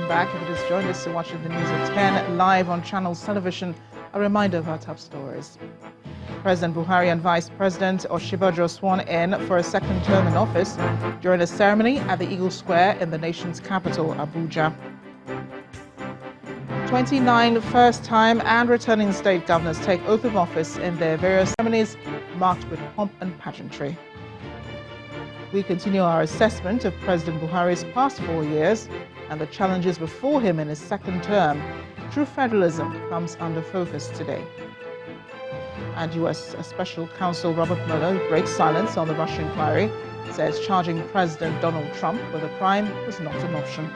back. If you just joined us, you're watching the news at 10 live on Channels Television. A reminder of our top stories. President Buhari and Vice President Osinbajo sworn in for a second term in office during a ceremony at the Eagle Square in the nation's capital, Abuja. 29 first-time and returning state governors take oath of office in their various ceremonies marked with pomp and pageantry. We continue our assessment of President Buhari's past 4 years and the challenges before him in his second term. True federalism comes under focus today. And U.S. Special Counsel Robert Mueller breaks silence on the Russia inquiry, says charging President Donald Trump with a crime was not an option.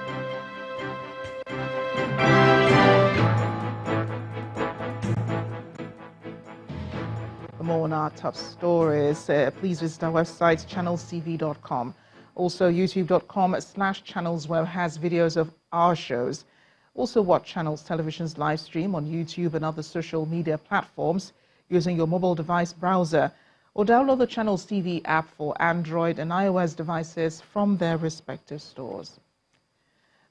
For more on our top stories, please visit our website, channelstv.com. Also, youtube.com/channelsweb has videos of our shows. Also, watch Channels Television's live stream on YouTube and other social media platforms using your mobile device browser, or download the Channels TV app for Android and iOS devices from their respective stores.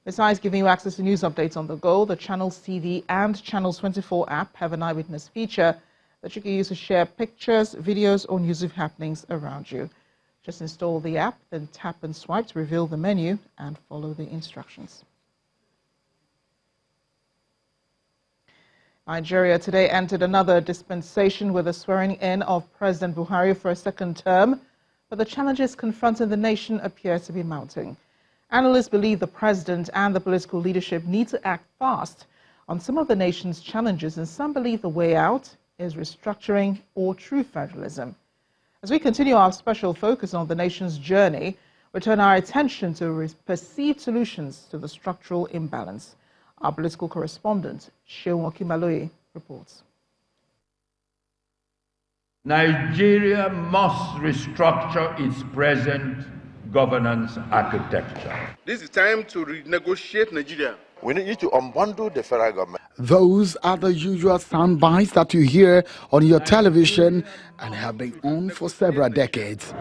Besides giving you access to news updates on the go, the Channels TV and Channels 24 app have an eyewitness feature that you can use to share pictures, videos, or news of happenings around you. Just install the app, then tap and swipe to reveal the menu and follow the instructions. Nigeria today entered another dispensation with the swearing in of President Buhari for a second term, but the challenges confronting the nation appear to be mounting. Analysts believe the president and the political leadership need to act fast on some of the nation's challenges, and some believe the way out is restructuring or true federalism. As we continue our special focus on the nation's journey, we turn our attention to perceived solutions to the structural imbalance. Our political correspondent, Seun Okimaloye, reports. Nigeria must restructure its present governance architecture. This is time to renegotiate Nigeria. We need to unbundle the federal government. Those are the usual sound bites that you hear on your television and have been on for several decades.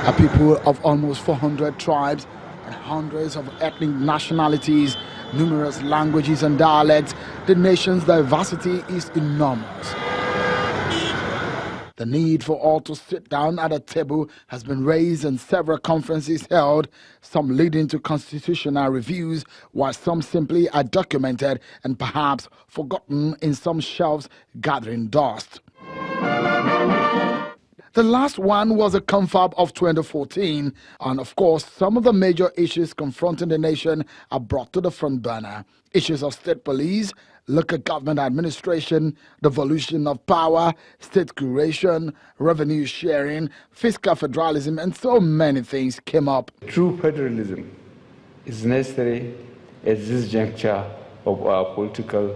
A people of almost 400 tribes and hundreds of ethnic nationalities, numerous languages and dialects, the nation's diversity is enormous. The need for all to sit down at a table has been raised in several conferences held, some leading to constitutional reviews, while some simply are documented and perhaps forgotten in some shelves gathering dust. The last one was a confab of 2014, and of course, some of the major issues confronting the nation are brought to the front burner. Issues of state police, local government administration, devolution of power, state curation, revenue sharing, fiscal federalism, and so many things came up. True federalism is necessary at this juncture of our political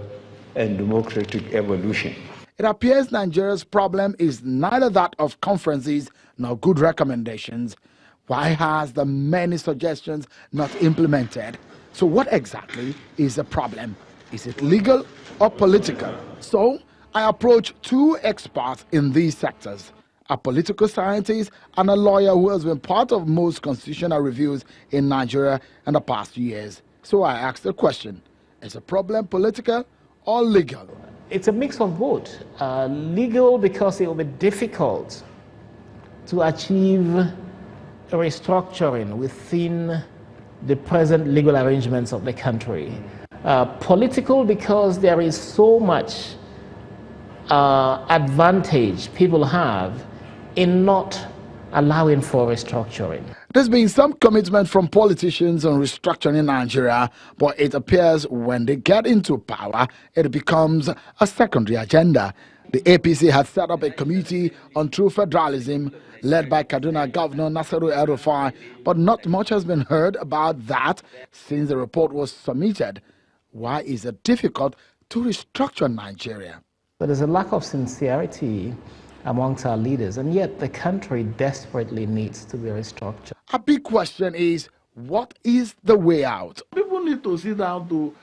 and democratic evolution. It appears Nigeria's problem is neither that of conferences nor good recommendations. Why has the many suggestions not implemented? So what exactly is the problem? Is it legal or political? So I approach two experts in these sectors, a political scientist and a lawyer who has been part of most constitutional reviews in Nigeria in the past years. So I asked the question, is the problem political or legal? It's a mix of both. Legal because it will be difficult to achieve a restructuring within the present legal arrangements of the country. Political because there is so much advantage people have in not allowing for restructuring. There's been some commitment from politicians on restructuring Nigeria, but it appears when they get into power, it becomes a secondary agenda. The APC has set up a committee on true federalism led by Kaduna Governor Nasiru El-Rufai, but not much has been heard about that since the report was submitted. Why is it difficult to restructure Nigeria? But there's a lack of sincerity amongst our leaders, and yet the country desperately needs to be restructured. A big question is, what is the way out? People need to sit down to,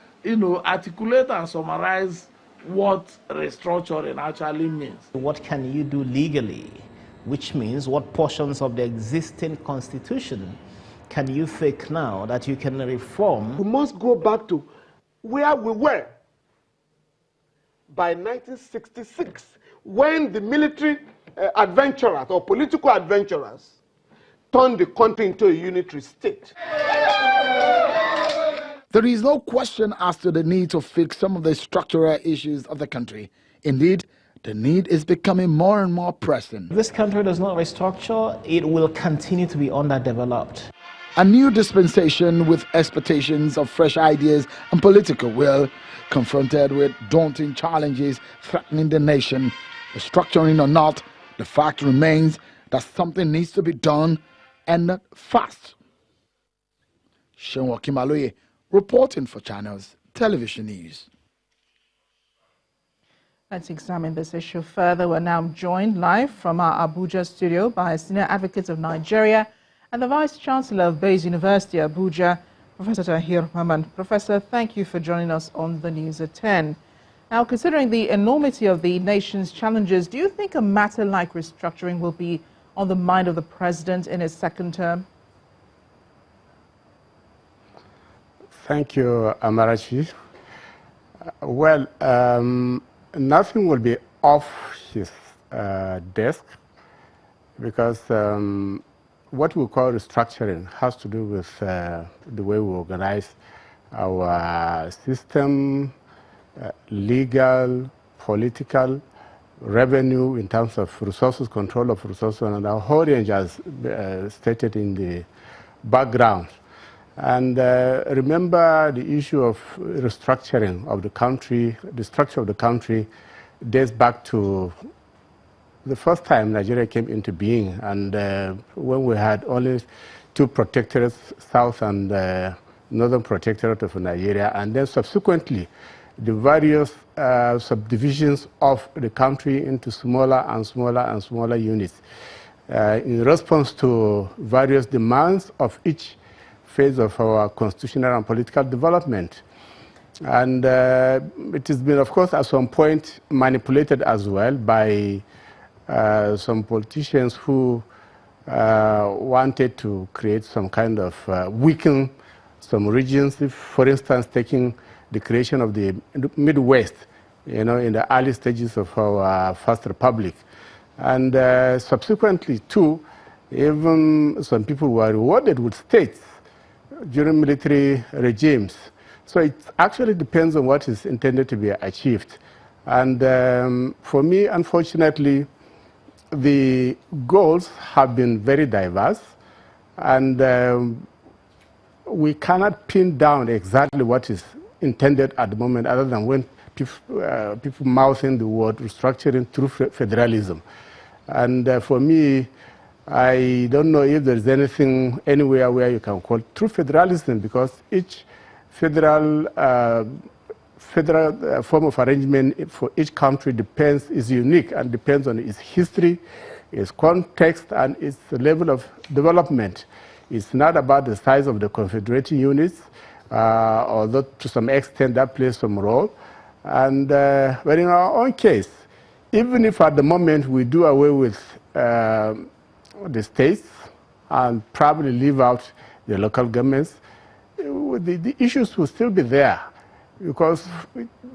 articulate and summarize what restructuring actually means. What can you do legally, which means what portions of the existing constitution can you think now that you can reform? We must go back to where we were by 1966, when the military adventurers or political adventurers turned the country into a unitary state. There is no question as to the need to fix some of the structural issues of the country. Indeed, the need is becoming more and more pressing. If this country does not restructure, it will continue to be underdeveloped. A new dispensation with expectations of fresh ideas and political will, confronted with daunting challenges threatening the nation. Restructuring or not, the fact remains that something needs to be done, and not fast. Shenwa Kimaloye, reporting for Channels Television News. Let's examine this issue further. We're now joined live from our Abuja studio by a senior advocate of Nigeria and the Vice Chancellor of Bayes University, Abuja, Professor Tahir Rahman. Professor, thank you for joining us on the News at 10. Now, considering the enormity of the nation's challenges, do you think a matter like restructuring will be on the mind of the president in his second term? Thank you, Amarachi. Well, nothing will be off his desk, because what we call restructuring has to do with the way we organize our system, legal, political, revenue in terms of resources, control of resources, and a whole range as stated in the background. And remember, the issue of restructuring of the country, the structure of the country dates back to the first time Nigeria came into being, and when we had only two protectorates, South and Northern Protectorate of Nigeria, and then subsequently the various subdivisions of the country into smaller and smaller and smaller units in response to various demands of each phase of our constitutional and political development. And it has been, of course, at some point manipulated as well by some politicians who wanted to create some kind of weaken some regions, if, for instance, taking the creation of the Midwest, you know, in the early stages of our First Republic. And subsequently, too, even some people were rewarded with states during military regimes. So it actually depends on what is intended to be achieved. And for me, unfortunately, the goals have been very diverse, and we cannot pin down exactly what is intended at the moment, other than when people mouthing the word restructuring through federalism. And for me, I don't know if there's anything anywhere where you can call true federalism, because each federal form of arrangement for each country is unique and depends on its history, its context, and its level of development. It's not about the size of the confederating units, although to some extent that plays some role. And but in our own case, even if at the moment we do away with the states and probably leave out the local governments, the issues will still be there, because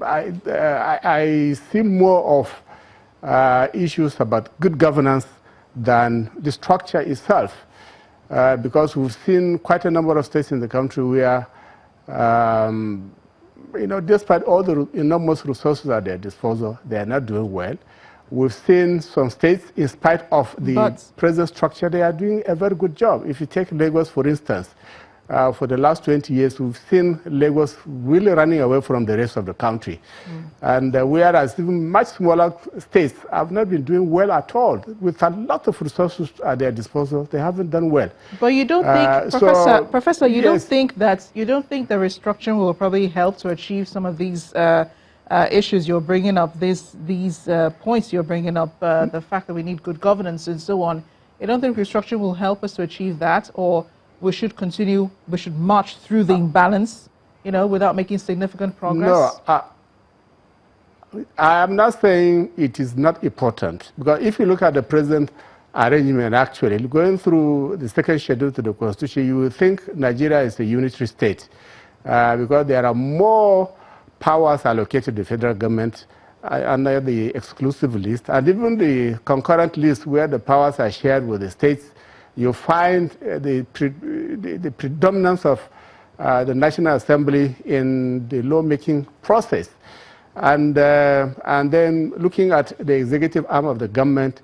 I see more of issues about good governance than the structure itself, because we've seen quite a number of states in the country where, you know, despite all the enormous resources at their disposal, they are not doing well. We've seen some states, in spite of the present structure, they are doing a very good job. If you take Lagos, for instance, for the last 20 years, we've seen Lagos really running away from the rest of the country. And whereas even much smaller states have not been doing well at all, with a lot of resources at their disposal, they haven't done well. But you don't think, Professor, you don't think the restructuring will probably help to achieve some of these issues you're bringing up, these points you're bringing up, the fact that we need good governance and so on? You don't think restructuring will help us to achieve that, or we should continue, we should march through the imbalance, you know, without making significant progress? No, I am not saying it is not important, because if you look at the present arrangement, actually, going through the second schedule to the Constitution, you would think Nigeria is a unitary state because there are more powers allocated to the federal government under the exclusive list, and even the concurrent list where the powers are shared with the states. You find the predominance of the National Assembly in the lawmaking process. And then looking at the executive arm of the government,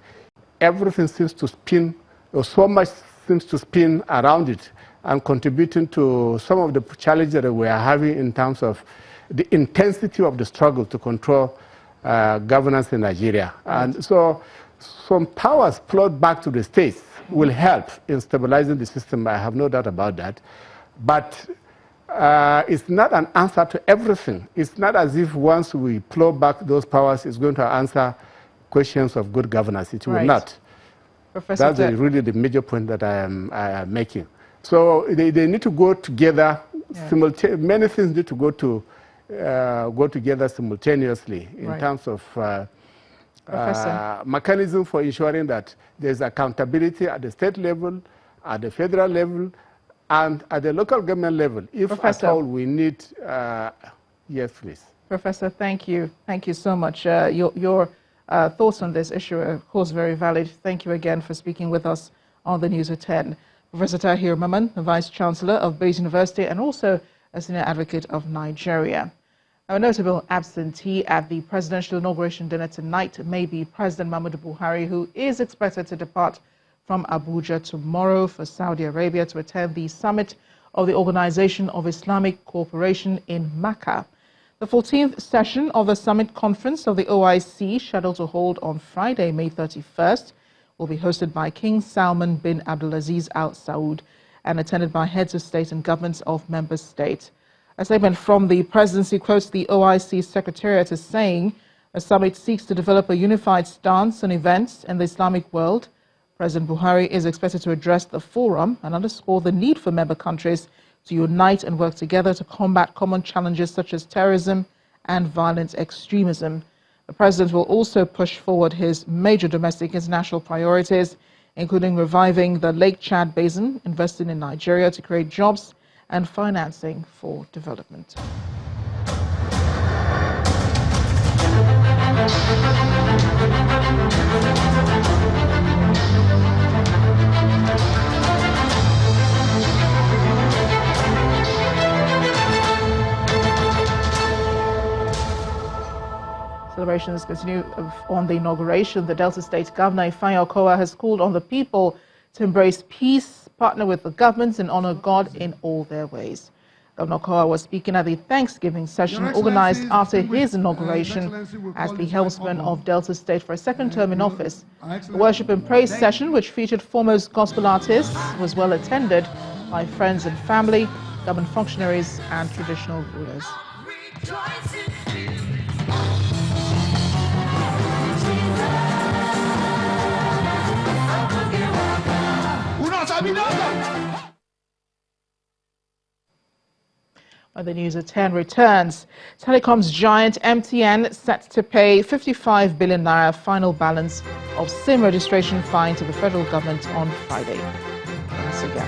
everything seems to spin, or so much seems to spin around it, and contributing to some of the challenges that we are having in terms of the intensity of the struggle to control governance in Nigeria. Right. And so some powers flowed back to the states will help in stabilizing the system. I have no doubt about that. But it's not an answer to everything. It's not as if once we plow back those powers, it's going to answer questions of good governance. It will not. Professor, that's really the major point that I am making. So they need to go together. Yeah. Many things need to go together simultaneously in terms of mechanism for ensuring that there's accountability at the state level, at the federal level, and at the local government level, if at all we need, yes, please. Professor, thank you. Thank you so much. Your thoughts on this issue are, of course, very valid. Thank you again for speaking with us on the News at 10. Professor Tahir Maman, the Vice-Chancellor of Bayes University and also a Senior Advocate of Nigeria. A notable absentee at the presidential inauguration dinner tonight may be President Muhammadu Buhari, who is expected to depart from Abuja tomorrow for Saudi Arabia to attend the summit of the Organization of Islamic Cooperation in Makkah. The 14th session of the summit conference of the OIC, scheduled to hold on Friday, May 31st, will be hosted by King Salman bin Abdulaziz Al Saud and attended by heads of state and governments of member states. A statement from the presidency quotes the OIC Secretariat as saying, the summit seeks to develop a unified stance on events in the Islamic world. President Buhari is expected to address the forum and underscore the need for member countries to unite and work together to combat common challenges such as terrorism and violent extremism. The president will also push forward his major domestic international priorities, including reviving the Lake Chad Basin, investing in Nigeria to create jobs, and financing for development. Celebrations continue on the inauguration. The Delta State Governor, Ifeanyi Okowa, has called on the people to embrace peace, partner with the governments, and honor God in all their ways. Governor Okowa was speaking at the Thanksgiving session organized after his inauguration as the helmsman of Delta State for a second term in office. The worship and praise session, which featured foremost gospel artists, was well attended by friends and family, government functionaries, and traditional rulers. When the News at 10 returns, telecoms giant MTN set to pay 55 billion naira final balance of SIM registration fine to the federal government on Friday.